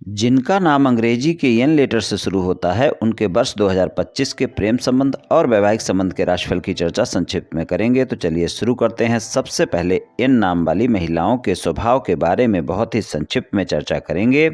जिनका नाम अंग्रेजी के एन लेटर से शुरू होता है, उनके वर्ष 2025 के प्रेम संबंध और वैवाहिक संबंध के राशिफल की चर्चा संक्षिप्त में करेंगे। तो चलिए शुरू करते हैं। सबसे पहले एन नाम वाली महिलाओं के स्वभाव के बारे में बहुत ही संक्षिप्त में चर्चा करेंगे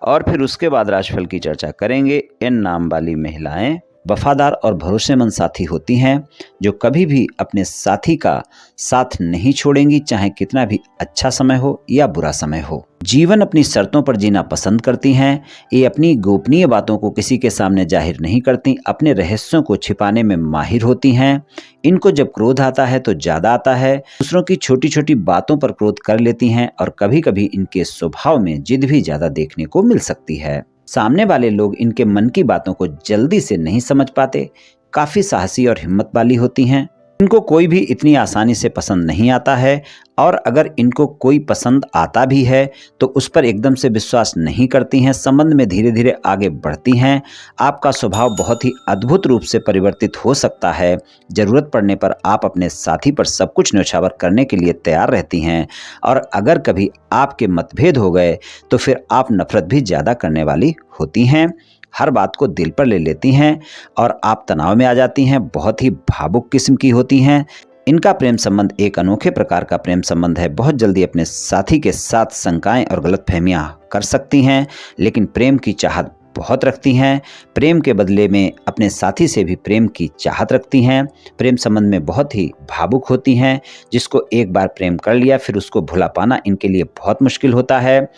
और फिर उसके बाद राशिफल की चर्चा करेंगे। एन नाम वाली महिलाएं वफादार और भरोसेमंद साथी होती हैं, जो कभी भी अपने साथी का साथ नहीं छोड़ेंगी, चाहे कितना भी अच्छा समय हो या बुरा समय हो। जीवन अपनी शर्तों पर जीना पसंद करती हैं। ये अपनी गोपनीय बातों को किसी के सामने जाहिर नहीं करती, अपने रहस्यों को छिपाने में माहिर होती हैं। इनको जब क्रोध आता है तो ज़्यादा आता है। दूसरों की छोटी छोटी बातों पर क्रोध कर लेती हैं और कभी कभी इनके स्वभाव में जिद भी ज़्यादा देखने को मिल सकती है। सामने वाले लोग इनके मन की बातों को जल्दी से नहीं समझ पाते। काफी साहसी और हिम्मत वाली होती हैं। इनको कोई भी इतनी आसानी से पसंद नहीं आता है और अगर इनको कोई पसंद आता भी है तो उस पर एकदम से विश्वास नहीं करती हैं। संबंध में धीरे धीरे आगे बढ़ती हैं। आपका स्वभाव बहुत ही अद्भुत रूप से परिवर्तित हो सकता है। जरूरत पड़ने पर आप अपने साथी पर सब कुछ न्यौछावर करने के लिए तैयार रहती हैं और अगर कभी आपके मतभेद हो गए तो फिर आप नफरत भी ज़्यादा करने वाली होती हैं। हर बात को दिल पर ले लेती हैं और आप तनाव में आ जाती हैं। बहुत ही भावुक किस्म की होती हैं। इनका प्रेम संबंध एक अनोखे प्रकार का प्रेम संबंध है। बहुत जल्दी अपने साथी के साथ शंकाएं और गलतफहमियां कर सकती हैं, लेकिन प्रेम की चाहत बहुत रखती हैं। प्रेम के बदले में अपने साथी से भी प्रेम की चाहत रखती हैं। प्रेम संबंध में बहुत ही भावुक होती हैं। जिसको एक बार प्रेम कर लिया फिर उसको भुला पाना इनके लिए बहुत मुश्किल होता है।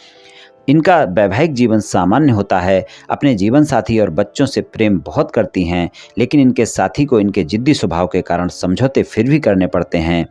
इनका वैवाहिक जीवन सामान्य होता है। अपने जीवन साथी और बच्चों से प्रेम बहुत करती हैं, लेकिन इनके साथी को इनके जिद्दी स्वभाव के कारण समझौते फिर भी करने पड़ते हैं।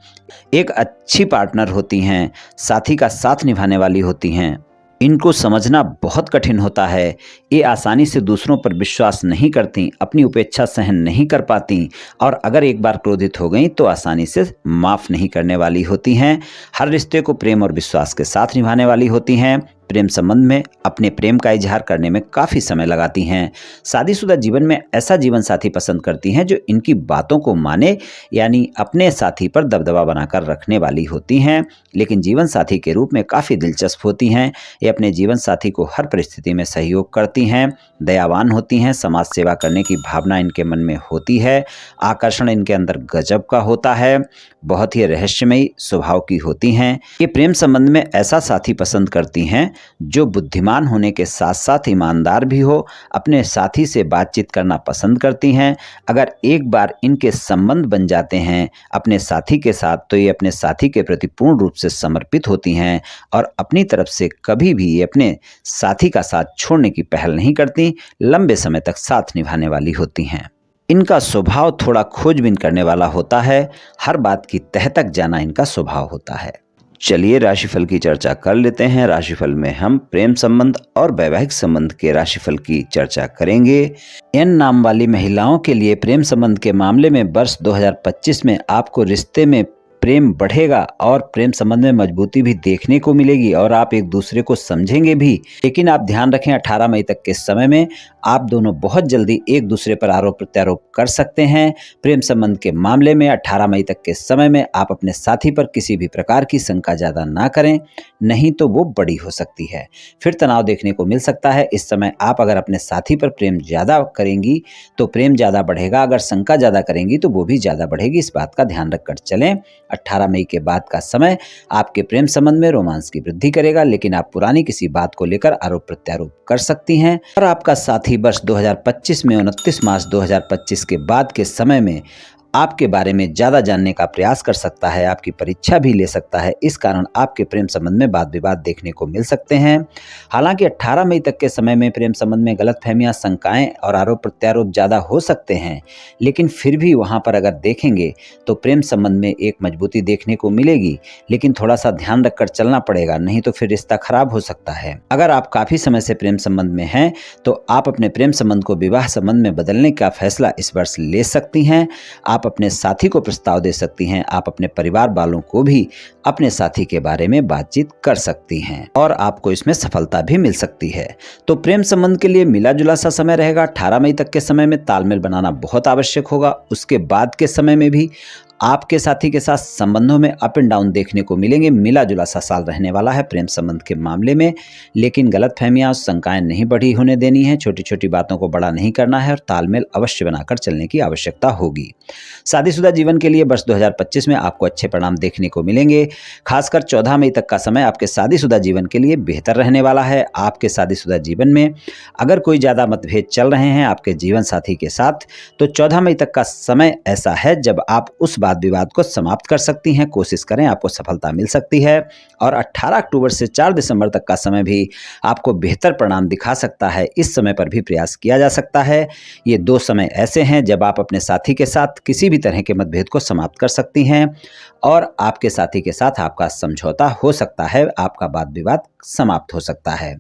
एक अच्छी पार्टनर होती हैं, साथी का साथ निभाने वाली होती हैं। इनको समझना बहुत कठिन होता है। ये आसानी से दूसरों पर विश्वास नहीं करती, अपनी उपेक्षा सहन नहीं कर पाती और अगर एक बार क्रोधित हो गई तो आसानी से माफ़ नहीं करने वाली होती हैं। हर रिश्ते को प्रेम और विश्वास के साथ निभाने वाली होती हैं। प्रेम संबंध में अपने प्रेम का इजहार करने में काफ़ी समय लगाती हैं। शादीशुदा जीवन में ऐसा जीवन साथी पसंद करती हैं जो इनकी बातों को माने, यानी अपने साथी पर दबदबा बनाकर रखने वाली होती हैं, लेकिन जीवन साथी के रूप में काफ़ी दिलचस्प होती हैं। ये अपने जीवन साथी को हर परिस्थिति में सहयोग करती हैं। दयावान होती हैं। समाज सेवा करने की भावना इनके मन में होती है। आकर्षण इनके अंदर गजब का होता है। बहुत ही रहस्यमयी स्वभाव की होती हैं। ये प्रेम संबंध में ऐसा साथी पसंद करती हैं जो बुद्धिमान होने के साथ साथ ईमानदार भी हो। अपने साथी से बातचीत करना पसंद करती हैं। अगर एक बार इनके संबंध बन जाते हैं अपने साथी के साथ तो ये अपने साथी के प्रति पूर्ण रूप से समर्पित होती हैं और अपनी तरफ से कभी भी ये अपने साथी का साथ छोड़ने की पहल नहीं करती। लंबे समय तक साथ निभाने वाली होती हैं। इनका स्वभाव थोड़ा खोजबीन करने वाला होता है। हर बात की तह तक जाना इनका स्वभाव होता है। चलिए राशिफल की चर्चा कर लेते हैं। राशिफल में हम प्रेम संबंध और वैवाहिक संबंध के राशिफल की चर्चा करेंगे। एन नाम वाली महिलाओं के लिए प्रेम संबंध के मामले में वर्ष 2025 में आपको रिश्ते में प्रेम बढ़ेगा और प्रेम संबंध में मजबूती भी देखने को मिलेगी और आप एक दूसरे को समझेंगे भी। लेकिन आप ध्यान रखें, 18 मई तक के समय में आप दोनों बहुत जल्दी एक दूसरे पर आरोप प्रत्यारोप कर सकते हैं। प्रेम संबंध के मामले में 18 मई तक के समय में आप अपने साथी पर किसी भी प्रकार की शंका ज़्यादा ना करें, नहीं तो वो बड़ी हो सकती है। फिर तनाव देखने को मिल सकता है। इस समय आप अगर अपने साथी पर प्रेम ज़्यादा करेंगी तो प्रेम ज़्यादा बढ़ेगा, अगर शंका ज़्यादा करेंगी तो वो भी ज़्यादा बढ़ेगी। इस बात का ध्यान रखकर चलें। 18 मई के बाद का समय आपके प्रेम संबंध में रोमांस की वृद्धि करेगा, लेकिन आप पुरानी किसी बात को लेकर आरोप प्रत्यारोप कर सकती हैं और आपका साथी वर्ष 2025 में 29 मार्च 2025 के बाद के समय में आपके बारे में ज़्यादा जानने का प्रयास कर सकता है, आपकी परीक्षा भी ले सकता है। इस कारण आपके प्रेम संबंध में वाद विवाद देखने को मिल सकते हैं। हालांकि 18 मई तक के समय में प्रेम संबंध में गलतफहमियां, शंकाएं और आरोप प्रत्यारोप ज़्यादा हो सकते हैं, लेकिन फिर भी वहां पर अगर देखेंगे तो प्रेम संबंध में एक मजबूती देखने को मिलेगी, लेकिन थोड़ा सा ध्यान रखकर चलना पड़ेगा, नहीं तो फिर रिश्ता खराब हो सकता है। अगर आप काफ़ी समय से प्रेम संबंध में हैं तो आप अपने प्रेम संबंध को विवाह संबंध में बदलने का फैसला इस वर्ष ले सकती हैं। आप अपने साथी को प्रस्ताव दे सकती हैं। आप अपने परिवार वालों को भी अपने साथी के बारे में बातचीत कर सकती हैं और आपको इसमें सफलता भी मिल सकती है। तो प्रेम संबंध के लिए मिला जुला सा समय रहेगा। 18 मई तक के समय में तालमेल बनाना बहुत आवश्यक होगा। उसके बाद के समय में भी आपके साथी के साथ संबंधों में अप एंड डाउन देखने को मिलेंगे। मिला जुला सा साल रहने वाला है प्रेम संबंध के मामले में, लेकिन गलतफहमियां और शंकाएं नहीं बढ़ी होने देनी है। छोटी छोटी बातों को बड़ा नहीं करना है और तालमेल अवश्य बनाकर चलने की आवश्यकता होगी। शादीशुदा जीवन के लिए वर्ष 2025 में आपको अच्छे परिणाम देखने को मिलेंगे। खासकर 14 मई तक का समय आपके शादीशुदा जीवन के लिए बेहतर रहने वाला है। आपके शादीशुदा जीवन में अगर कोई ज़्यादा मतभेद चल रहे हैं आपके जीवन साथी के साथ, तो 14 मई तक का समय ऐसा है जब आप उस वाद विवाद को समाप्त कर सकती हैं। कोशिश करें, आपको सफलता मिल सकती है। और 18 अक्टूबर से 4 दिसंबर तक का समय भी आपको बेहतर परिणाम दिखा सकता है। इस समय पर भी प्रयास किया जा सकता है। ये 2 समय ऐसे हैं जब आप अपने साथी के साथ किसी भी तरह के मतभेद को समाप्त कर सकती हैं और आपके साथी के साथ आपका समझौता हो सकता है, आपका वाद विवाद समाप्त हो सकता है।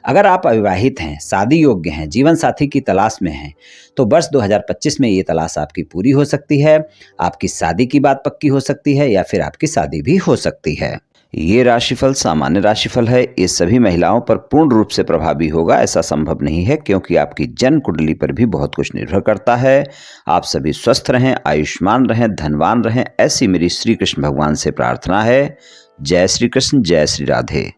अगर आप अविवाहित हैं, शादी योग्य हैं, जीवन साथी की तलाश में हैं, तो वर्ष 2025 में ये तलाश आपकी पूरी हो सकती है। आपकी शादी की बात पक्की हो सकती है या फिर आपकी शादी भी हो सकती है। ये राशिफल सामान्य राशिफल है। ये सभी महिलाओं पर पूर्ण रूप से प्रभावी होगा ऐसा संभव नहीं है, क्योंकि आपकी जन्म कुंडली पर भी बहुत कुछ निर्भर करता है। आप सभी स्वस्थ रहें, आयुष्मान रहें, धनवान रहें, ऐसी मेरी श्री कृष्ण भगवान से प्रार्थना है। जय श्री कृष्ण, जय श्री राधे।